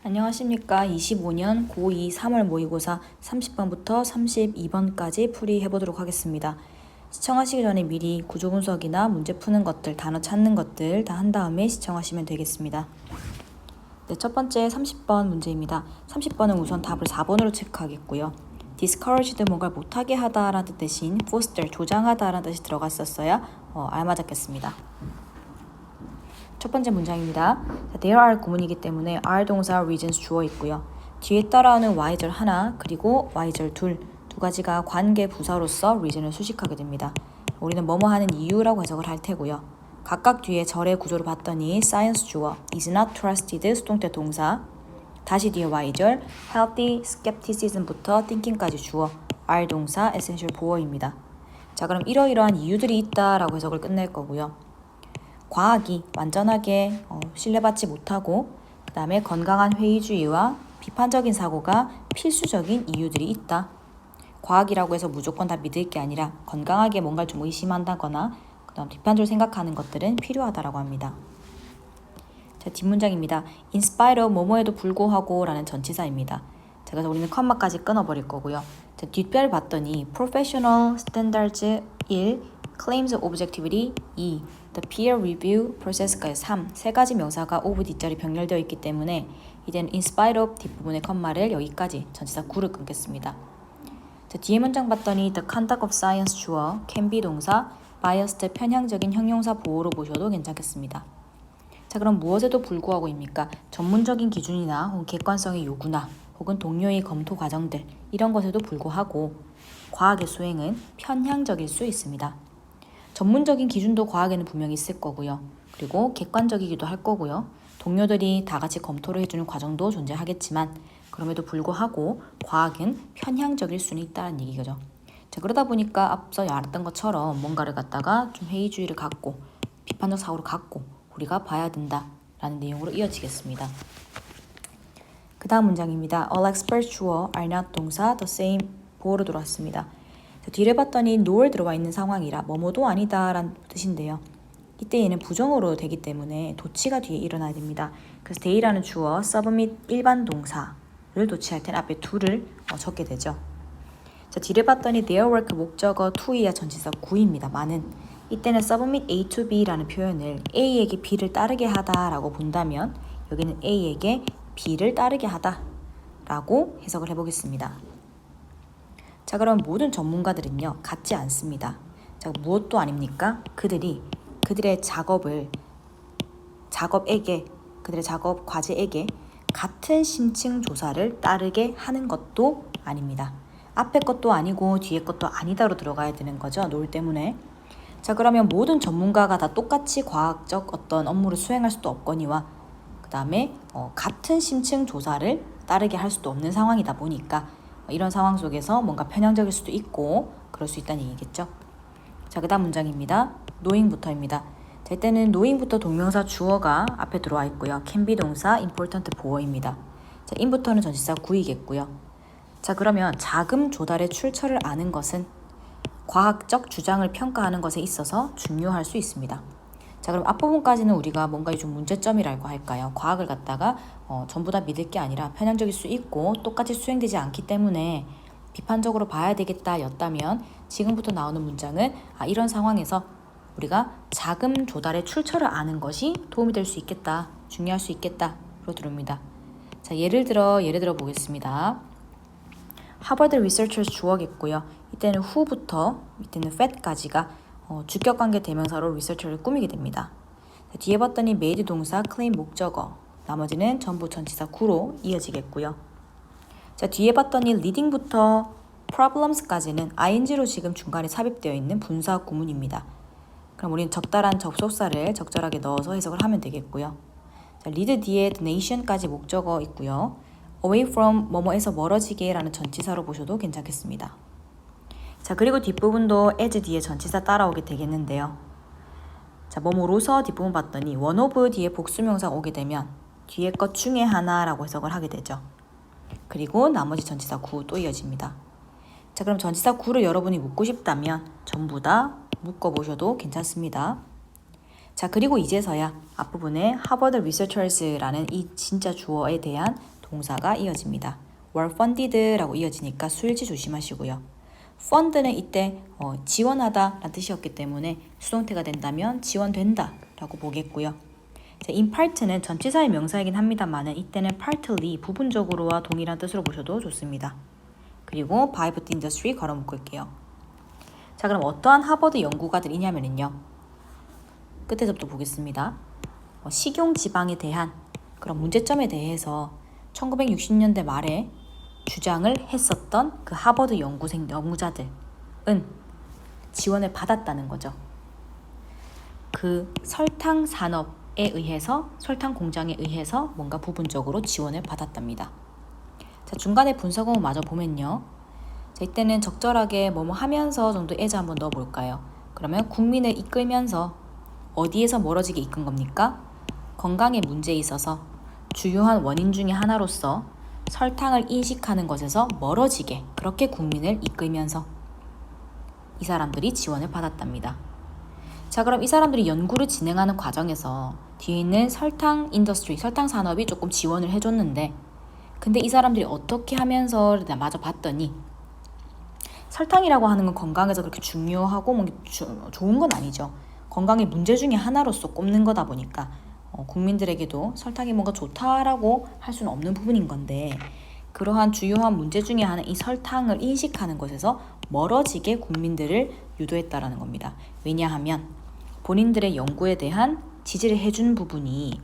안녕하십니까. 25년 고2 3월 모의고사 30번부터 32번까지 풀이해보도록 하겠습니다. 시청하시기 전에 미리 구조 분석이나 문제 푸는 것들, 단어 찾는 것들 다 한 다음에 시청하시면 되겠습니다. 네, 첫 번째 30번 문제입니다. 30번은 우선 답을 4번으로 체크하겠고요. discouraged 뭔가를 못하게 하다라는 뜻 대신 foster 조장하다라는 뜻이 들어갔었어야 알맞았겠습니다. 첫 번째 문장입니다. there are 구문이기 때문에 are 동사 reasons 주어 있고요. 뒤에 따라오는 y절 하나 그리고 y절 두 가지가 관계 부사로서 reason을 수식하게 됩니다. 우리는 뭐뭐 하는 이유라고 해석을 할 테고요. 각각 뒤에 절의 구조를 봤더니 science 주어, is not trusted 수동태 동사, 다시 뒤에 y절, healthy skepticism부터 thinking까지 주어, are 동사, essential 보어입니다. 자, 그럼 이러이러한 이유들이 있다라고 해석을 끝낼 거고요. 과학이 완전하게 신뢰받지 못하고 그 다음에 건강한 회의주의와 비판적인 사고가 필수적인 이유들이 있다. 과학이라고 해서 무조건 다 믿을 게 아니라 건강하게 뭔가를 좀 의심한다거나 그 다음 비판적으로 생각하는 것들은 필요하다라고 합니다. 자, 뒷문장입니다. In spite of 뭐뭐에도 불구하고 라는 전치사입니다. 자, 그래서 우리는 컴마까지 끊어버릴 거고요. 자, 뒷배를 봤더니 professional standards 1, claims of objectivity 2, the peer review process까지 3, 세 가지 명사가 of 뒷자리 병렬되어 있기 때문에 이제는 in spite of 뒷부분의 컴마를 여기까지 전치사 구를 끊겠습니다. 자, 뒤에 문장 봤더니 the conduct of science 주어, can be 동사, biased 편향적인 형용사 보호로 보셔도 괜찮겠습니다. 자, 그럼 무엇에도 불구하고입니까? 전문적인 기준이나 혹은 객관성의 요구나 혹은 동료의 검토 과정들 이런 것에도 불구하고 과학의 수행은 편향적일 수 있습니다. 전문적인 기준도 과학에는 분명히 있을 거고요. 그리고 객관적이기도 할 거고요. 동료들이 다 같이 검토를 해주는 과정도 존재하겠지만 그럼에도 불구하고 과학은 편향적일 수는 있다는 얘기죠. 자, 그러다 보니까 앞서 말했던 것처럼 뭔가를 갖다가 좀 회의주의를 갖고 비판적 사고를 갖고 우리가 봐야 된다라는 내용으로 이어지겠습니다. 그 다음 문장입니다. All experts 주어, are not 동사, the same 보호로 들어왔습니다. 자, 뒤를 봤더니 nor 들어와 있는 상황이라 뭐뭐도 아니다 라는 뜻인데요. 이때 얘는 부정어로 되기 때문에 도치가 뒤에 일어나야 됩니다. 그래서 they라는 주어, submit 일반 동사를 도치할 때는 앞에 to를 적게 되죠. 자, 뒤를 봤더니 their work 목적어 to이야 전치사 구입니다. 많은. 이때는 submit A to B라는 표현을 A에게 B를 따르게 하다라고 본다면 여기는 A에게 B를 따르게 하다라고 해석을 해보겠습니다. 자, 그럼 모든 전문가들은요 같지 않습니다. 자, 무엇도 아닙니까? 그들의 그들의 작업 과제에게 같은 심층 조사를 따르게 하는 것도 아닙니다. 앞에 것도 아니고 뒤에 것도 아니다로 들어가야 되는 거죠. 놀 때문에. 자, 그러면 모든 전문가가 다 똑같이 과학적 어떤 업무를 수행할 수도 없거니와 그 다음에 같은 심층 조사를 따르게 할 수도 없는 상황이다 보니까 이런 상황 속에서 뭔가 편향적일 수도 있고 그럴 수 있다는 얘기겠죠. 자, 그 다음 문장입니다. knowing부터입니다. 자, 이때는 knowing부터 동명사 주어가 앞에 들어와 있고요. can be 동사, important 보어입니다. 자, in부터는 전치사 구이겠고요. 자, 그러면 자금 조달의 출처를 아는 것은 과학적 주장을 평가하는 것에 있어서 중요할 수 있습니다. 자, 그럼 앞부분까지는 우리가 뭔가 좀 문제점이라고 할까요? 과학을 갖다가 전부 다 믿을 게 아니라 편향적일 수 있고 똑같이 수행되지 않기 때문에 비판적으로 봐야 되겠다 였다면 지금부터 나오는 문장은 이런 상황에서 우리가 자금 조달의 출처를 아는 것이 도움이 될 수 있겠다, 중요할 수 있겠다로 들어옵니다. 자, 예를 들어 보겠습니다. 하버드 리서처스 주어겠고요. 이때는 who부터 밑에는 fat까지가 주격관계 대명사로 리서처를 꾸미게 됩니다. 자, 뒤에 봤더니 made 동사, claim 목적어, 나머지는 전부 전치사 구로 이어지겠고요. 자, 뒤에 봤더니 leading부터 problems까지는 ing로 지금 중간에 삽입되어 있는 분사 구문입니다. 그럼 우리는 적절한 접속사를 적절하게 넣어서 해석을 하면 되겠고요. 자, lead 뒤에 the nation까지 목적어 있고요. away from 뭐뭐에서 멀어지게 라는 전치사로 보셔도 괜찮겠습니다. 자, 그리고 뒷부분도 as 뒤에 전치사 따라오게 되겠는데요. 자, 뭐뭐로서 뒷부분 봤더니 one of 뒤에 복수명사가 오게 되면 뒤에 것 중에 하나라고 해석을 하게 되죠. 그리고 나머지 전치사 구 또 이어집니다. 자, 그럼 전치사 구를 여러분이 묻고 싶다면 전부 다 묶어보셔도 괜찮습니다. 자, 그리고 이제서야 앞부분에 하버드 리서처스라는 이 진짜 주어에 대한 동사가 이어집니다. were funded라고 이어지니까 수일치 조심하시고요. fund는 이때 지원하다 라는 뜻이었기 때문에 수동태가 된다면 지원된다 라고 보겠고요. 자, in part는 전치사의 명사이긴 합니다만 이때는 partly 부분적으로와 동일한 뜻으로 보셔도 좋습니다. 그리고 private industry 걸어 묶을게요. 자, 그럼 어떠한 하버드 연구가들이냐면요. 끝에서부터 보겠습니다. 식용 지방에 대한 그런 문제점에 대해서 1960년대 말에 주장을 했었던 그 하버드 연구자들은 지원을 받았다는 거죠. 그 설탕 산업에 의해서, 설탕 공장에 의해서 뭔가 부분적으로 지원을 받았답니다. 자, 중간에 분사구문 마저 보면요. 자, 이때는 적절하게 뭐뭐 하면서 정도 애자 한번 넣어볼까요? 그러면 국민을 이끌면서 어디에서 멀어지게 이끈 겁니까? 건강에 문제에 있어서 주요한 원인 중에 하나로서 설탕을 인식하는 것에서 멀어지게 그렇게 국민을 이끌면서 이 사람들이 지원을 받았답니다. 자, 그럼 이 사람들이 연구를 진행하는 과정에서 뒤에 있는 설탕 인더스트리, 설탕 산업이 조금 지원을 해줬는데 근데 이 사람들이 어떻게 하면서 마저 봤더니 설탕이라고 하는 건 건강에서 그렇게 중요하고 뭐 좋은 건 아니죠. 건강의 문제 중에 하나로서 꼽는 거다 보니까 국민들에게도 설탕이 뭔가 좋다라고 할 수는 없는 부분인 건데 그러한 주요한 문제 중에 하나 이 설탕을 인식하는 것에서 멀어지게 국민들을 유도했다라는 겁니다. 왜냐하면 본인들의 연구에 대한 지지를 해준 부분이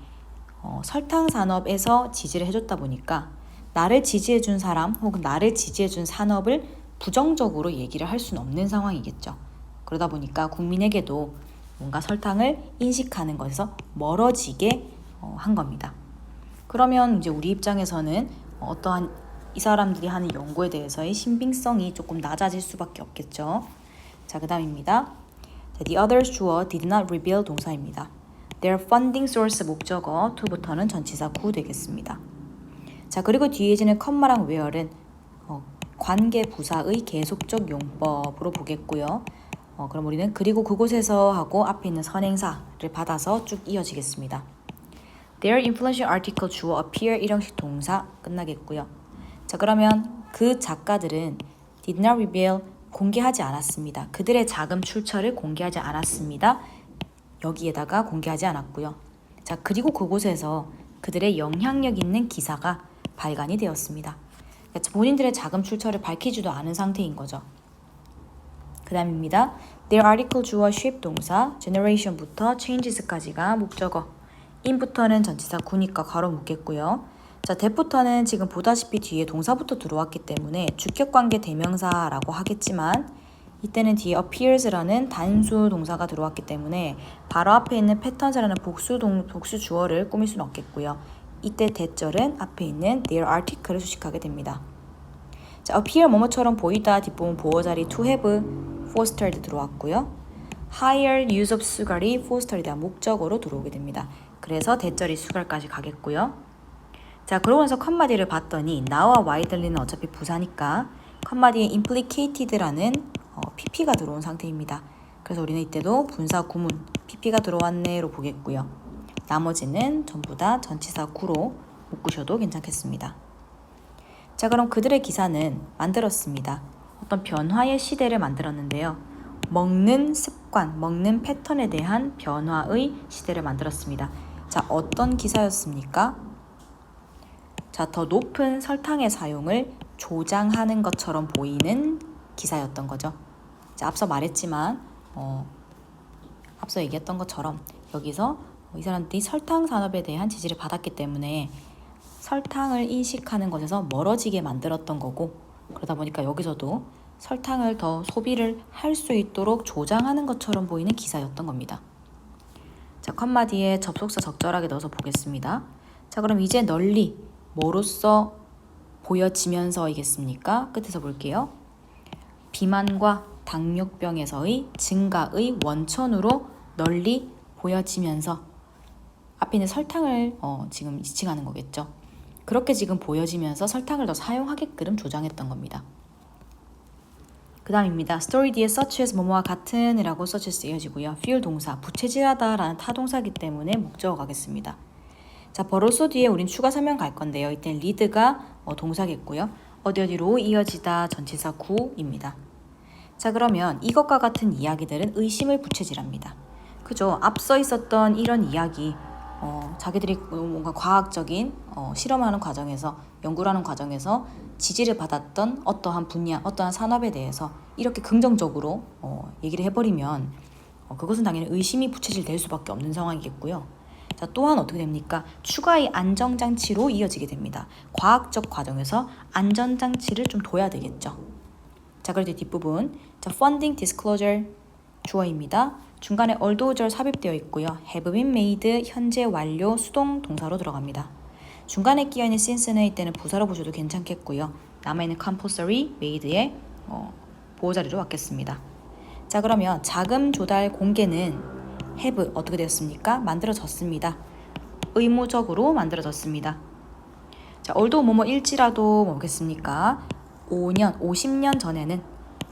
설탕 산업에서 지지를 해줬다 보니까 나를 지지해준 사람 혹은 나를 지지해준 산업을 부정적으로 얘기를 할 수는 없는 상황이겠죠. 그러다 보니까 국민에게도 뭔가 설탕을 인식하는 것에서 멀어지게 한 겁니다. 그러면 이제 우리 입장에서는 어떠한 이 사람들이 하는 연구에 대해서의 신빙성이 조금 낮아질 수밖에 없겠죠. 자, 그 다음입니다. The others 주어 did not reveal 동사입니다. Their funding source 목적어 to부터는 전치사 who 되겠습니다. 자, 그리고 뒤에 지는 컴마랑 where는 관계 부사의 계속적 용법으로 보겠고요. 그럼 우리는 그리고 그곳에서 하고 앞에 있는 선행사를 받아서 쭉 이어지겠습니다. Their influential article 주어 appear 일형식 동사 끝나겠고요. 자, 그러면 그 작가들은 did not reveal 공개하지 않았습니다. 그들의 자금 출처를 공개하지 않았습니다. 여기에다가 공개하지 않았고요. 자, 그리고 그곳에서 그들의 영향력 있는 기사가 발간이 되었습니다. 본인들의 자금 출처를 밝히지도 않은 상태인 거죠. 그 다음입니다. Their article 주어 shape 동사, generation부터 changes까지가 목적어, in부터는 전치사 구니까 가로 묶겠고요. 자, that부터는 지금 보다시피 뒤에 동사부터 들어왔기 때문에 주격관계 대명사라고 하겠지만 이때는 뒤에 appears라는 단수 동사가 들어왔기 때문에 바로 앞에 있는 patterns라는 복수 주어를 꾸밀 수는 없겠고요. 이때 대절은 앞에 있는 their article을 수식하게 됩니다. 자, appear 뭐뭐처럼 보이다 뒷부분 보어 자리 to have fostered 들어왔고요. higher use of 수갈이 foster에 대한 목적어로 들어오게 됩니다. 그래서 대절이 수갈까지 가겠고요. 자, 그러고 나서 컴마디를 봤더니 now와 widely는 어차피 부사니까 컴마디에 implicated라는 pp가 들어온 상태입니다. 그래서 우리는 이때도 분사 구문 pp가 들어왔네로 보겠고요. 나머지는 전부 다 전치사 구로 묶으셔도 괜찮겠습니다. 자, 그럼 그들의 기사는 만들었습니다. 어떤 변화의 시대를 만들었는데요. 먹는 습관, 먹는 패턴에 대한 변화의 시대를 만들었습니다. 자, 어떤 기사였습니까? 자, 더 높은 설탕의 사용을 조장하는 것처럼 보이는 기사였던 거죠. 자, 앞서 말했지만 앞서 얘기했던 것처럼 여기서 이 사람들이 설탕 산업에 대한 지지를 받았기 때문에 설탕을 인식하는 것에서 멀어지게 만들었던 거고 그러다 보니까 여기서도 설탕을 더 소비를 할 수 있도록 조장하는 것처럼 보이는 기사였던 겁니다. 자, 컴마 뒤에 접속사 적절하게 넣어서 보겠습니다. 자, 그럼 이제 널리 뭐로써 보여지면서이겠습니까? 끝에서 볼게요. 비만과 당뇨병에서의 증가의 원천으로 널리 보여지면서 앞에 있는 설탕을 지금 지칭하는 거겠죠. 그렇게 지금 보여지면서 설탕을 더 사용하게끔 조장했던 겁니다. 그 다음입니다. story 뒤에 such as 뭐뭐와 같은 이라고 such as 이어지고요. feel 동사, 부채질하다 라는 타동사이기 때문에 목적어 가겠습니다. 자, 벌어서 뒤에 우린 추가 설명 갈 건데요. 이때는 lead가 동사겠고요. 어디로 이어지다 전치사 구입니다. 자, 그러면 이것과 같은 이야기들은 의심을 부채질합니다. 그죠? 앞서 있었던 이런 이야기, 자기들이 뭔가 과학적인 실험하는 과정에서, 연구를 하는 과정에서 지지를 받았던 어떠한 분야, 어떠한 산업에 대해서 이렇게 긍정적으로 얘기를 해버리면 그것은 당연히 의심이 부채질될 수밖에 없는 상황이겠고요. 자, 또한 어떻게 됩니까? 추가의 안전장치로 이어지게 됩니다. 과학적 과정에서 안전장치를 좀 둬야 되겠죠. 자, 그럴 때 뒷부분, 자, funding disclosure 주어입니다. 중간에 although절 삽입되어 있고요. have been made 현재 완료 수동 동사로 들어갑니다. 중간에 끼어있는 since는 이때는 부사로 보셔도 괜찮겠고요. 남아있는 compulsory made의 보호자리로 왔겠습니다. 자, 그러면 자금 조달 공개는 have 어떻게 되었습니까? 만들어졌습니다. 의무적으로 만들어졌습니다. 자, although 뭐뭐일지라도 뭐겠습니까? 5년, 50년 전에는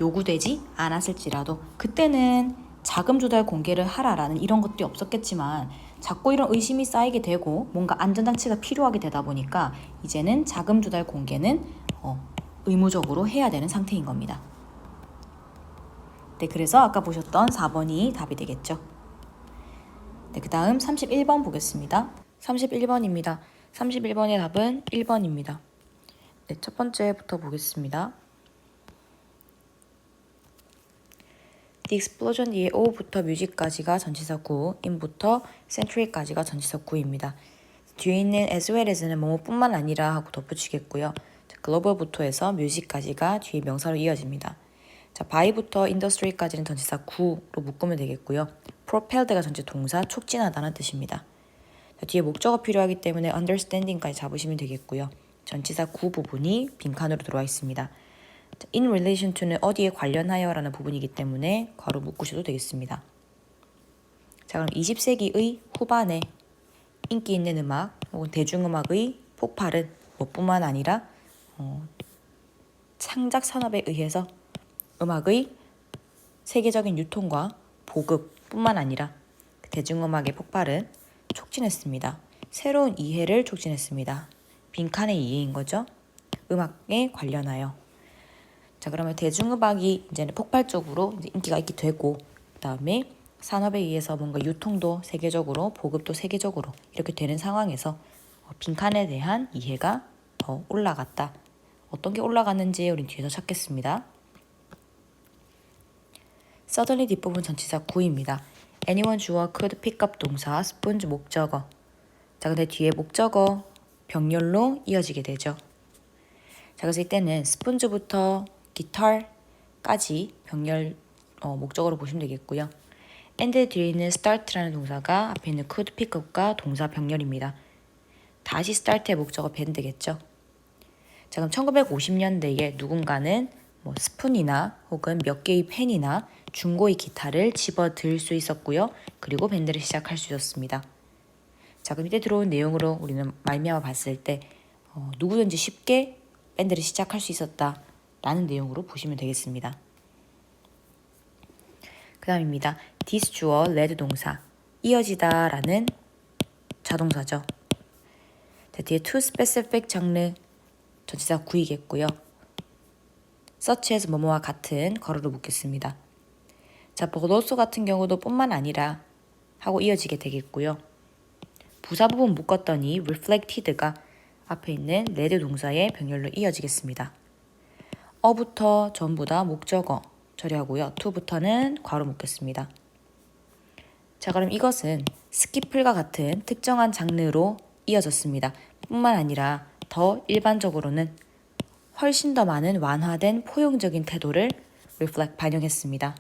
요구되지 않았을지라도 그때는 자금 조달 공개를 하라라는 이런 것들이 없었겠지만 자꾸 이런 의심이 쌓이게 되고 뭔가 안전장치가 필요하게 되다 보니까 이제는 자금 조달 공개는 의무적으로 해야 되는 상태인 겁니다. 네, 그래서 아까 보셨던 4번이 답이 되겠죠. 네, 그 다음 31번 보겠습니다. 31번입니다. 31번의 답은 1번입니다. 네, 첫 번째부터 보겠습니다. The explosion 뒤에 O부터 music까지가 전치사 구, in부터 century까지가 전치사 구입니다. 뒤에 있는 as well as는 뭐뭐뿐만 아니라 하고 덧붙이겠고요. global부터 해서 music까지가 뒤에 명사로 이어집니다. 자, by부터 industry까지는 전치사 구로 묶으면 되겠고요. propelled가 전체 동사, 촉진하다는 뜻입니다. 자, 뒤에 목적어 필요하기 때문에 understanding까지 잡으시면 되겠고요. 전치사 구 부분이 빈칸으로 들어와 있습니다. in relation to는 어디에 관련하여 라는 부분이기 때문에 괄호 묶으셔도 되겠습니다. 자, 그럼 20세기의 후반에 인기 있는 음악 혹은 대중음악의 폭발은 뭐뿐만 아니라 창작 산업에 의해서 음악의 세계적인 유통과 보급뿐만 아니라 대중음악의 폭발은 촉진했습니다. 새로운 이해를 촉진했습니다. 빈칸의 이해인 거죠. 음악에 관련하여. 자, 그러면 대중음악이 이제는 폭발적으로 이제 인기가 있게 되고 그다음에 산업에 의해서 뭔가 유통도 세계적으로 보급도 세계적으로 이렇게 되는 상황에서 빈칸에 대한 이해가 더 올라갔다. 어떤 게 올라갔는지 우린 뒤에서 찾겠습니다. suddenly 뒷부분 전치사 구입니다. anyone 주어 could pick up 동사 sponge 목적어. 자, 근데 뒤에 목적어 병렬로 이어지게 되죠. 자, 그래서 이때는 스폰지부터 기타까지 병렬 목적어로 보시면 되겠고요. and 뒤에 있는 start라는 동사가 앞에 있는 could pick up과 동사 병렬입니다. 다시 start의 목적어 밴 되겠죠. 자, 그럼 1950년대에 누군가는 스푼이나 혹은 몇 개의 펜이나 중고의 기타를 집어들 수 있었고요. 그리고 밴드를 시작할 수 있었습니다. 자, 그럼 이때 들어온 내용으로 우리는 말미암아 봤을 때 누구든지 쉽게 밴드를 시작할 수 있었다라는 내용으로 보시면 되겠습니다. 그 다음입니다. this 주어 led 동사 이어지다라는 자동사죠. 자, 뒤에 to specific 장르 전치사 구이겠고요. such as 뭐뭐와 같은 괄호로 묶겠습니다. 자, but also 같은 경우도 뿐만 아니라 하고 이어지게 되겠고요. 부사 부분 묶었더니 reflected가 앞에 있는 led 동사의 병렬로 이어지겠습니다. 어부터 전부 다 목적어 처리하고요. to부터는 괄호 묶겠습니다. 자, 그럼 이것은 스키플과 같은 특정한 장르로 이어졌습니다. 뿐만 아니라 더 일반적으로는 훨씬 더 많은 완화된 포용적인 태도를 reflect 반영했습니다.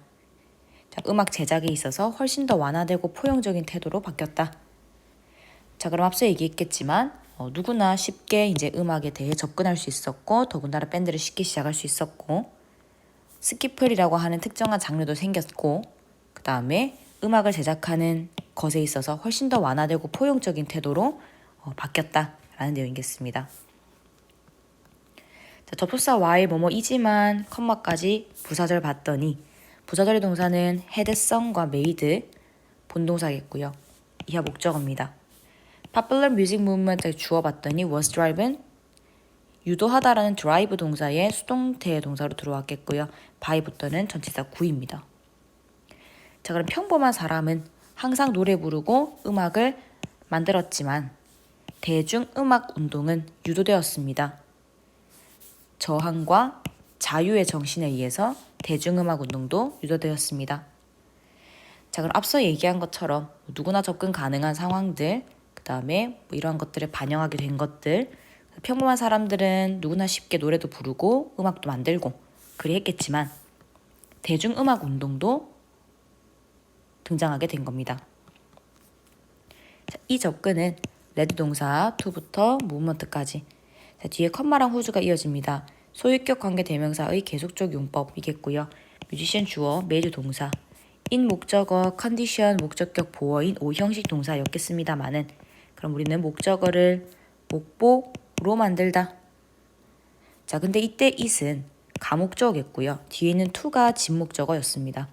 자, 음악 제작에 있어서 훨씬 더 완화되고 포용적인 태도로 바뀌었다. 자, 그럼 앞서 얘기했겠지만 누구나 쉽게 이제 음악에 대해 접근할 수 있었고 더군다나 밴드를 쉽게 시작할 수 있었고 스키플이라고 하는 특정한 장르도 생겼고 그 다음에 음악을 제작하는 것에 있어서 훨씬 더 완화되고 포용적인 태도로 바뀌었다라는 내용이겠습니다. 자, 접속사 y 뭐뭐이지만 컴마까지 부사절 봤더니 부사절의 동사는 had성과 made 본동사겠고요. 이하 목적어입니다. popular music movement을 주어 봤더니 was driven 유도하다라는 drive 동사의 수동태 동사로 들어왔겠고요. by부터는 전치사 구입니다. 자, 그럼 평범한 사람은 항상 노래 부르고 음악을 만들었지만 대중음악 운동은 유도되었습니다. 저항과 자유의 정신에 의해서 대중음악 운동도 유도되었습니다. 자, 그럼 앞서 얘기한 것처럼 누구나 접근 가능한 상황들, 그 다음에 이러한 것들을 반영하게 된 것들, 평범한 사람들은 누구나 쉽게 노래도 부르고 음악도 만들고 그리 했겠지만 대중음악 운동도 등장하게 된 겁니다. 자, 이 접근은 레드 동사 to부터 movement까지 뒤에 컴마랑 후주가 이어집니다. 소유격 관계 대명사의 계속적 용법이겠고요. 뮤지션 주어, made 동사, in 목적어, 컨디션 목적격 보어인 O 형식 동사였겠습니다만은 그럼 우리는 목적어를 목보로 만들다. 자, 근데 이때 it은 가목적어겠고요. 뒤에 있는 to가 진목적어였습니다.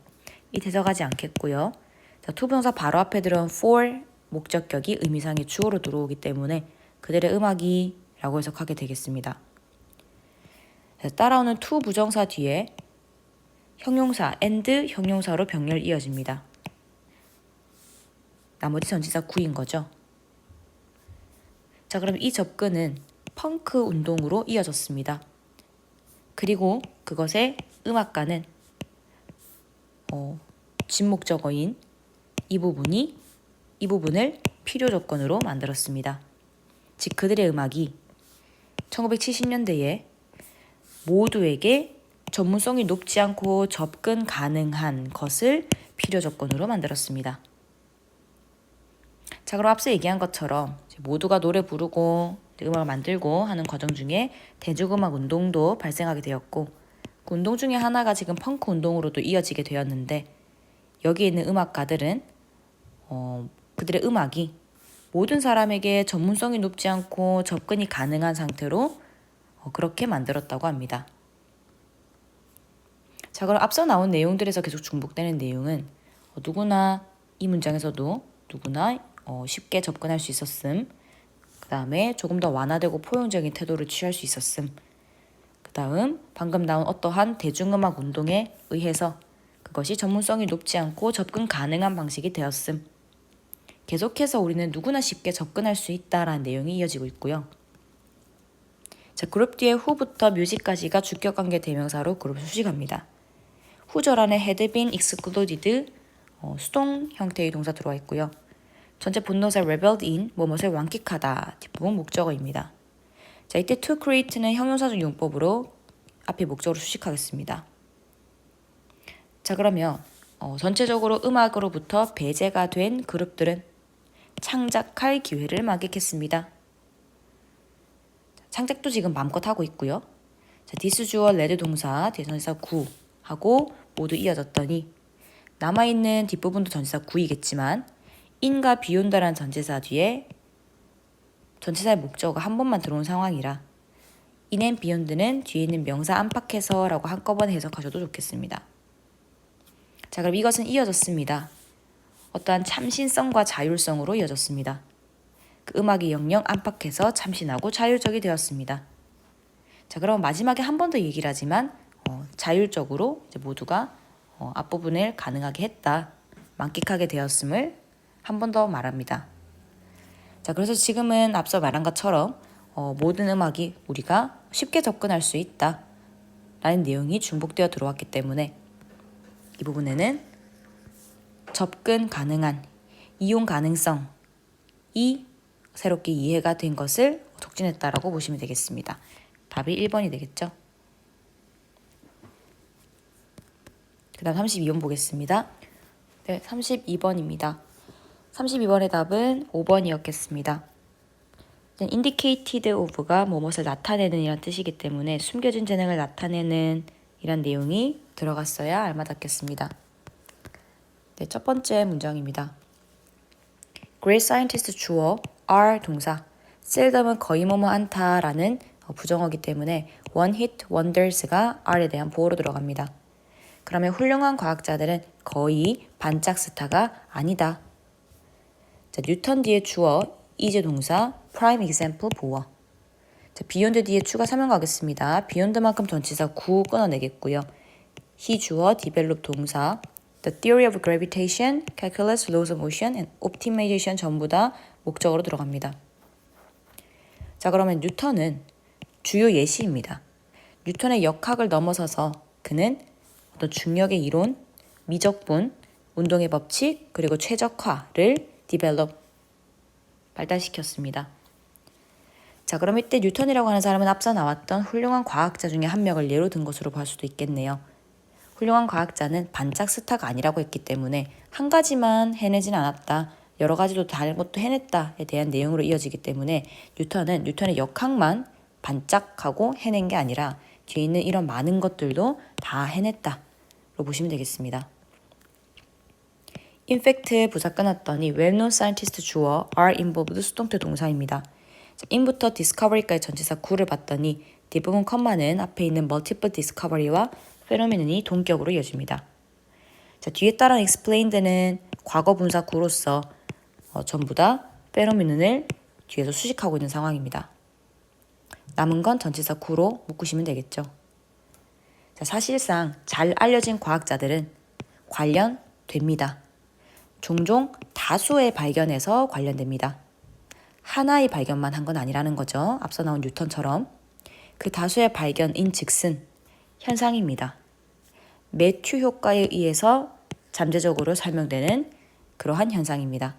it 해석하지 않겠고요. 자, to 병사 바로 앞에 들어온 for 목적격이 의미상의 주어로 들어오기 때문에 그들의 음악이 라고 해석하게 되겠습니다. 자, 따라오는 to 부정사 뒤에 형용사 and 형용사로 병렬 이어집니다. 나머지 전치사 구인 거죠. 자, 그럼 이 접근은 펑크 운동으로 이어졌습니다. 그리고 그것의 음악가는 진목적어인 이 부분을 필요 조건으로 만들었습니다. 즉 그들의 음악이 1970년대에 모두에게 전문성이 높지 않고 접근 가능한 것을 필요 조건으로 만들었습니다. 자, 그럼 앞서 얘기한 것처럼 모두가 노래 부르고 음악을 만들고 하는 과정 중에 대중음악 운동도 발생하게 되었고 그 운동 중에 하나가 지금 펑크 운동으로도 이어지게 되었는데 여기에 있는 음악가들은 그들의 음악이 모든 사람에게 전문성이 높지 않고 접근이 가능한 상태로 그렇게 만들었다고 합니다. 자, 그럼 앞서 나온 내용들에서 계속 중복되는 내용은 누구나 이 문장에서도 누구나 쉽게 접근할 수 있었음. 그 다음에 조금 더 완화되고 포용적인 태도를 취할 수 있었음. 그 다음 방금 나온 어떠한 대중음악 운동에 의해서 그것이 전문성이 높지 않고 접근 가능한 방식이 되었음. 계속해서 우리는 누구나 쉽게 접근할 수 있다라는 내용이 이어지고 있고요. 자, 그룹 뒤에 who부터 music까지가 주격관계 대명사로 그룹을 수식합니다. whose 안에 had been excluded 수동 형태의 동사 들어와 있고요. 전체 본동사 rebelled in 뭐뭇을 완끽하다 뒷부분 목적어입니다. 자, 이때 to create는 형용사적 용법으로 앞에 목적으로 수식하겠습니다. 자, 그러면 전체적으로 음악으로부터 배제가 된 그룹들은 창작할 기회를 만끽했습니다. 창작도 지금 마음껏 하고 있고요. 자, this 주어 레드 동사 뒤에 전치사 구하고 모두 이어졌더니 남아있는 뒷부분도 전치사 구이겠지만 in과 beyond라는 전치사 뒤에 전치사의 목적어가 한 번만 들어온 상황이라 in and beyond는 뒤에 있는 명사 안팎에서 라고 한꺼번에 해석하셔도 좋겠습니다. 자, 그럼 이것은 이어졌습니다. 어떠한 참신성과 자율성으로 이어졌습니다. 그 음악이 영영 안팎에서 참신하고 자율적이 되었습니다. 자, 그럼 마지막에 한 번 더 얘기를 하지만 자율적으로 이제 모두가 앞부분을 가능하게 했다, 만끽하게 되었음을 한 번 더 말합니다. 자, 그래서 지금은 앞서 말한 것처럼 모든 음악이 우리가 쉽게 접근할 수 있다 라는 내용이 중복되어 들어왔기 때문에 이 부분에는 접근 가능한, 이용 가능성이 새롭게 이해가 된 것을 촉진했다라고 보시면 되겠습니다. 답이 1번이 되겠죠. 그 다음 32번 보겠습니다. 네, 32번입니다. 32번의 답은 5번이었겠습니다. indicated of가 무엇을 나타내는 이란 뜻이기 때문에 숨겨진 재능을 나타내는 이란 내용이 들어갔어야 알맞았겠습니다. 네, 첫 번째 문장입니다. Great scientist 주어, are 동사, seldom은 거의 뭐뭐 않다라는 부정어기 때문에 one hit wonders가 R에 대한 보호로 들어갑니다. 그러면 훌륭한 과학자들은 거의 반짝 스타가 아니다. 자, 뉴턴 뒤에 주어, is 동사, prime example 보어. 자, beyond 뒤에 추가 설명 가겠습니다. beyond만큼 전치사 구 끊어내겠고요. he 주어, develop 동사, the theory of gravitation, calculus, laws of motion, and optimization 전부 다 목적으로 들어갑니다. 자, 그러면 뉴턴은 주요 예시입니다. 뉴턴의 역학을 넘어서서 그는 어떤 중력의 이론, 미적분, 운동의 법칙, 그리고 최적화를 develop, 발달시켰습니다. 자, 그럼 이때 뉴턴이라고 하는 사람은 앞서 나왔던 훌륭한 과학자 중에 한 명을 예로 든 것으로 볼 수도 있겠네요. 훌륭한 과학자는 반짝 스타가 아니라고 했기 때문에 한 가지만 해내진 않았다. 여러 가지도 다른 것도 해냈다에 대한 내용으로 이어지기 때문에 뉴턴은 뉴턴의 역학만 반짝하고 해낸 게 아니라 뒤에 있는 이런 많은 것들도 다 해냈다로 보시면 되겠습니다. In fact 부사 끊었더니 well-known scientist 주어 are involved 수동태 동사입니다. in부터 discovery까지 전치사 구를 봤더니 뒷부분 컴마는 앞에 있는 multiple discovery와 phenomenon이 동격으로 이어집니다. 자, 뒤에 따른 explained는 과거 분사 구로서 전부 다 phenomenon을 뒤에서 수식하고 있는 상황입니다. 남은 건 전치사 구로 묶으시면 되겠죠. 자, 사실상 잘 알려진 과학자들은 관련됩니다. 종종 다수의 발견에서 관련됩니다. 하나의 발견만 한 건 아니라는 거죠. 앞서 나온 뉴턴처럼. 그 다수의 발견인 즉슨 현상입니다. 매튜 효과에 의해서 잠재적으로 설명되는 그러한 현상입니다.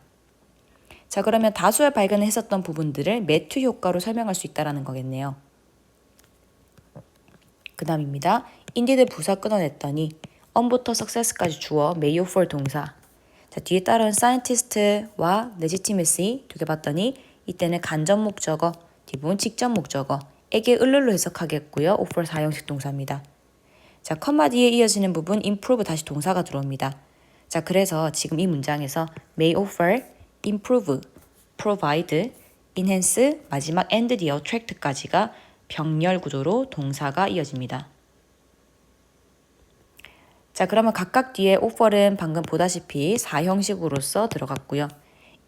자, 그러면 다수의 발견을 했었던 부분들을 매튜 효과로 설명할 수 있다는 거겠네요. 그 다음입니다. indeed 부사 끊어냈더니 on부터 success까지 주어 may for 동사. 자, 뒤에 따른 scientist와 legitimacy 두 개 봤더니 이때는 간접 목적어, 뒷부분 직접 목적어에게 을룰로 해석하겠고요. offer 사형식 동사입니다. 자, 컴마 뒤에 이어지는 부분 improve 다시 동사가 들어옵니다. 자, 그래서 지금 이 문장에서 may offer, improve, provide, enhance, 마지막 and the attract까지가 병렬 구조로 동사가 이어집니다. 자, 그러면 각각 뒤에 offer은 방금 보다시피 사형식으로서 들어갔고요.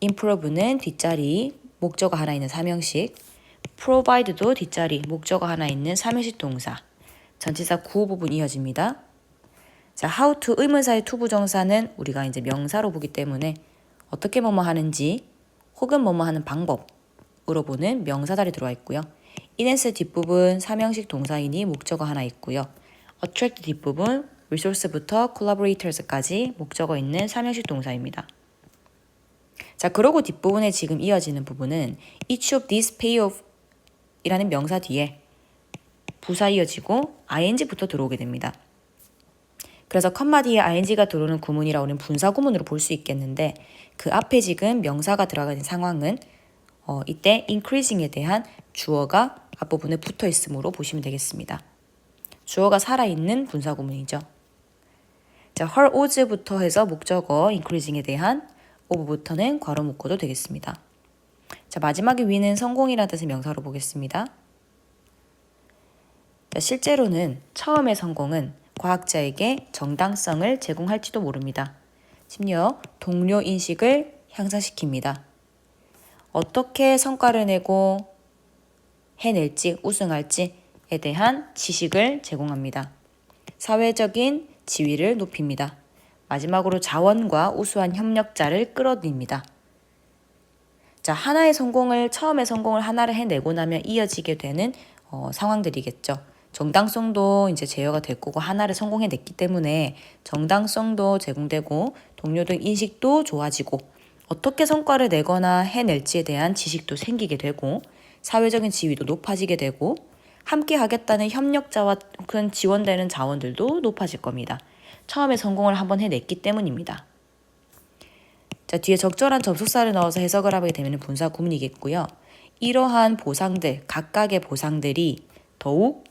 improve는 뒷자리 목적어 하나 있는 삼형식, provide도 뒷자리 목적어 하나 있는 삼형식 동사, 전치사 구호 부분 이어집니다. 자, how to 의문사의 to 부정사는 우리가 이제 명사로 보기 때문에 어떻게 뭐뭐 하는지 혹은 뭐뭐 하는 방법으로 보는 명사달이 들어와 있고요. enhance 뒷부분 삼형식 동사이니 목적어 하나 있고요. attract 뒷부분 resource부터 collaborators까지 목적어 있는 삼형식 동사입니다. 자, 그러고 뒷부분에 지금 이어지는 부분은 each of these pay off 이라는 명사 뒤에 부사 이어지고 ing부터 들어오게 됩니다. 그래서 컴마 뒤에 ing가 들어오는 구문이라 우리는 분사 구문으로 볼 수 있겠는데 그 앞에 지금 명사가 들어가는 상황은 이때 increasing에 대한 주어가 앞부분에 붙어 있으므로 보시면 되겠습니다. 주어가 살아있는 분사 구문이죠. 자, her was부터 해서 목적어 increasing에 대한 of부터는 괄호 묶어도 되겠습니다. 자, 마지막에 위는 성공이라는 뜻의 명사로 보겠습니다. 자, 실제로는 처음의 성공은 과학자에게 정당성을 제공할지도 모릅니다. 심지어 동료 인식을 향상시킵니다. 어떻게 성과를 내고 해낼지 우승할지에 대한 지식을 제공합니다. 사회적인 지위를 높입니다. 마지막으로 자원과 우수한 협력자를 끌어들입니다. 자, 하나의 성공을 처음에 성공을 하나를 해내고 나면 이어지게 되는 상황들이겠죠. 정당성도 이제 제어가 될 거고 하나를 성공해냈기 때문에 정당성도 제공되고 동료들 인식도 좋아지고 어떻게 성과를 내거나 해낼지에 대한 지식도 생기게 되고 사회적인 지위도 높아지게 되고 함께 하겠다는 협력자와 큰 지원되는 자원들도 높아질 겁니다. 처음에 성공을 한번 해냈기 때문입니다. 자, 뒤에 적절한 접속사를 넣어서 해석을 하게 되면 분사 구문이겠고요. 이러한 보상들, 각각의 보상들이 더욱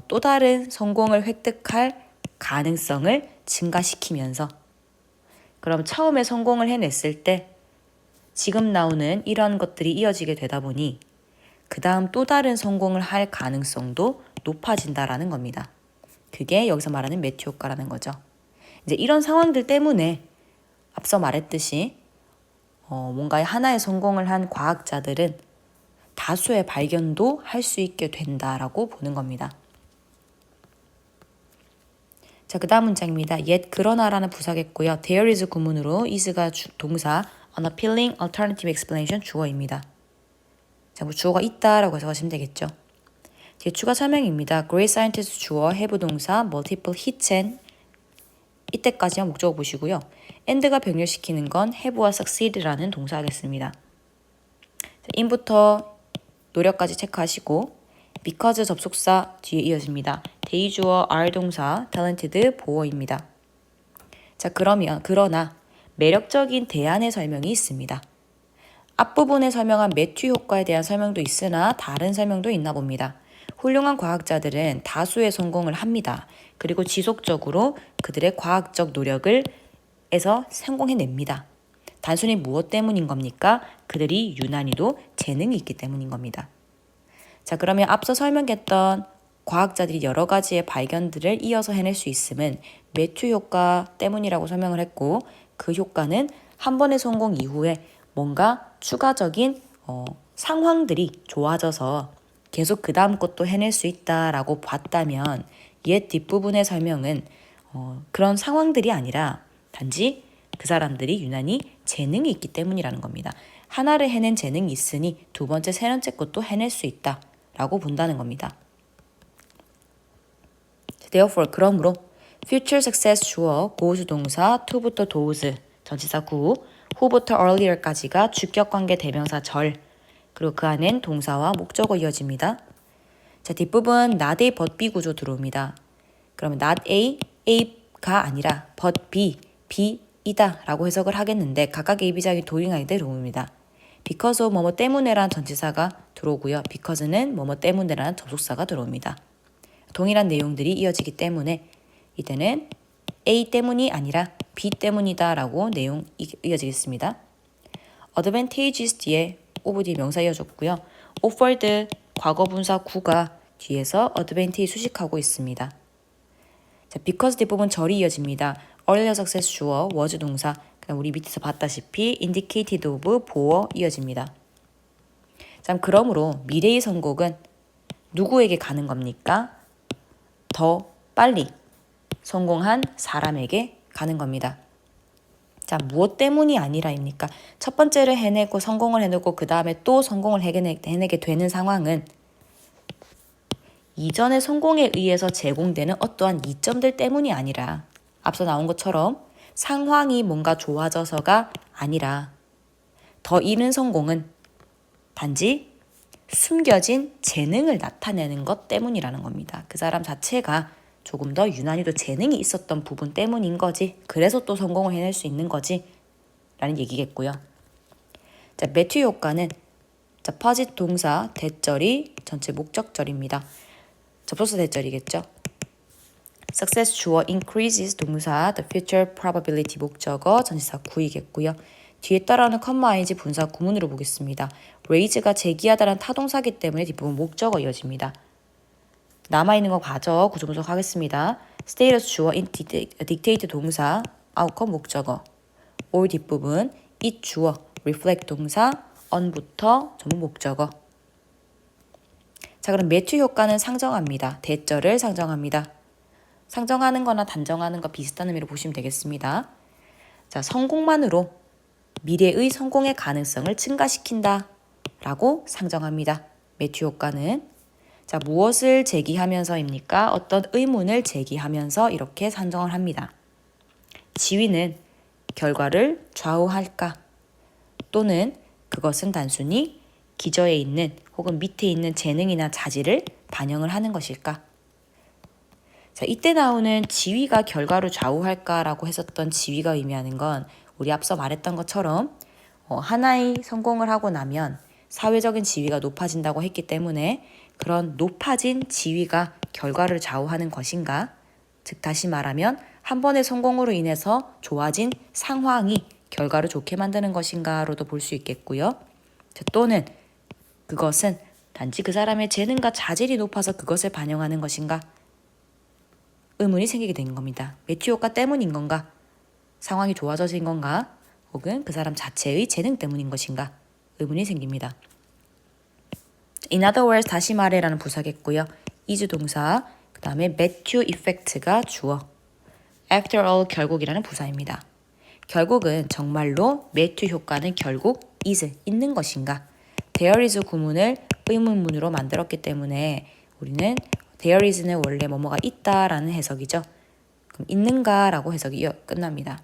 또 다른 성공을 획득할 가능성을 증가시키면서 그럼 처음에 성공을 해냈을 때 지금 나오는 이런 것들이 이어지게 되다 보니 그 다음 또 다른 성공을 할 가능성도 높아진다라는 겁니다. 그게 여기서 말하는 매튜 효과라는 거죠. 이제 이런 상황들 때문에 앞서 말했듯이 뭔가의 하나의 성공을 한 과학자들은 다수의 발견도 할 수 있게 된다라고 보는 겁니다. 자, 그 다음 문장입니다. yet 그러나라는 부사겠고요. there is 구문으로 is가 동사, an appealing alternative explanation 주어입니다. 자, 뭐 주어가 있다라고 해서 하시면 되겠죠. 뒤에 추가 설명입니다. great scientist 주어, have 동사, multiple hits and 이때까지만 목적어 보시고요. and가 병렬시키는 건 have와 succeed라는 동사 하겠습니다. 자, in부터 노력까지 체크하시고 because 접속사 뒤에 이어집니다. they 주어, are 동사, talented 보어입니다. 자, 그러나 매력적인 대안의 설명이 있습니다. 앞부분에 설명한 매튜 효과에 대한 설명도 있으나 다른 설명도 있나 봅니다. 훌륭한 과학자들은 다수의 성공을 합니다. 그리고 지속적으로 그들의 과학적 노력을 해서 성공해냅니다. 단순히 무엇 때문인 겁니까? 그들이 유난히도 재능이 있기 때문인 겁니다. 자, 그러면 앞서 설명했던 과학자들이 여러 가지의 발견들을 이어서 해낼 수 있음은 매튜 효과 때문이라고 설명을 했고, 그 효과는 한 번의 성공 이후에 뭔가 추가적인 상황들이 좋아져서 계속 그 다음 것도 해낼 수 있다라고 봤다면 옛 뒷부분의 설명은 그런 상황들이 아니라 단지 그 사람들이 유난히 재능이 있기 때문이라는 겁니다. 하나를 해낸 재능이 있으니 두 번째, 세 번째 것도 해낼 수 있다라고 본다는 겁니다. Therefore, 그러므로 future success 주어, goes 동사, to부터 does, 전치사 구, who부터 earlier까지가 주격관계 대명사 절, 그리고 그 안엔 동사와 목적어 이어집니다. 자, 뒷부분 not A, but B 구조 들어옵니다. 그러면 not A, A가 아니라 but B, B이다 라고 해석을 하겠는데 각각 A, B장이 도잉하게 들어옵니다. because of 뭐뭐 때문에란 전치사가 들어오고요. because는 뭐뭐 때문에란 접속사가 들어옵니다. 동일한 내용들이 이어지기 때문에 이때는 A 때문이 아니라 B 때문이다 라고 내용 이어지겠습니다. advantageous 뒤에 of 뒤에 명사 이어졌고요. offered 과거분사 구가 뒤에서 advantage 수식하고 있습니다. 자, because 뒷부분 절이 이어집니다. earlier success 주어, was 동사, 그다음 우리 밑에서 봤다시피 indicated of 보어 이어집니다. 자, 그러므로 미래의 선곡은 누구에게 가는 겁니까? 더 빨리 성공한 사람에게 가는 겁니다. 자, 무엇 때문이 아니라입니까? 첫 번째를 해내고 성공을 해내고 그 다음에 또 성공을 해내게 되는 상황은 이전의 성공에 의해서 제공되는 어떠한 이점들 때문이 아니라 앞서 나온 것처럼 상황이 뭔가 좋아져서가 아니라 더 이른 성공은 단지 숨겨진 재능을 나타내는 것 때문이라는 겁니다. 그 사람 자체가 조금 더 유난히도 재능이 있었던 부분 때문인 거지. 그래서 또 성공을 해낼 수 있는 거지. 라는 얘기겠고요. 자, 매튜 효과는 자, 퍼짓 동사 대절이 전체 목적절입니다. 접속사 대절이겠죠. success 주어 increases 동사 the future probability 목적어 전치사 구이겠고요. 뒤에 따라오는 컴마이즈 분사 구문으로 보겠습니다. raise가 제기하다라는 타동사기 때문에 뒷부분 목적어 이어집니다. 남아있는 거 봐줘. 구조 분석하겠습니다. status 주어 dictate 동사 outcome 목적어 or 뒷부분 it 주어 reflect 동사 on부터 전부 목적어. 자, 그럼 매튜 효과는 상정합니다. 대절을 상정합니다. 상정하는 거나 단정하는 거 비슷한 의미로 보시면 되겠습니다. 자, 성공만으로 미래의 성공의 가능성을 증가시킨다 라고 상정합니다. 매튜 효과는 자, 무엇을 제기하면서입니까? 어떤 의문을 제기하면서 이렇게 상정을 합니다. 지위는 결과를 좌우할까? 또는 그것은 단순히 기저에 있는 혹은 밑에 있는 재능이나 자질을 반영을 하는 것일까? 자, 이때 나오는 지위가 결과를 좌우할까라고 했었던 지위가 의미하는 건 우리 앞서 말했던 것처럼 하나의 성공을 하고 나면 사회적인 지위가 높아진다고 했기 때문에 그런 높아진 지위가 결과를 좌우하는 것인가? 즉 다시 말하면 한 번의 성공으로 인해서 좋아진 상황이 결과를 좋게 만드는 것인가로도 볼 수 있겠고요. 또는 그것은 단지 그 사람의 재능과 자질이 높아서 그것을 반영하는 것인가? 의문이 생기게 된 겁니다. 매튜 효과 때문인 건가? 상황이 좋아져진 건가? 혹은 그 사람 자체의 재능 때문인 것인가? 의문이 생깁니다. In other words, 다시 말해라는 부사겠고요. is 동사, 그 다음에 매튜 이펙트가 주어, after all 결국이라는 부사입니다. 결국은 정말로 매튜 효과는 결국 is, 있는 것인가? there is 구문을 의문문으로 만들었기 때문에 우리는 there is는 원래 뭐뭐가 있다라는 해석이죠. 그럼 있는가라고 해석이 끝납니다.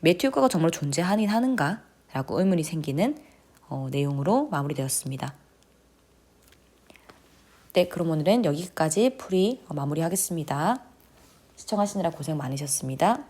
매튜 효과가 정말 존재하긴 하는가? 라고 의문이 생기는 내용으로 마무리되었습니다. 네, 그럼 오늘은 여기까지 풀이 마무리하겠습니다. 시청하시느라 고생 많으셨습니다.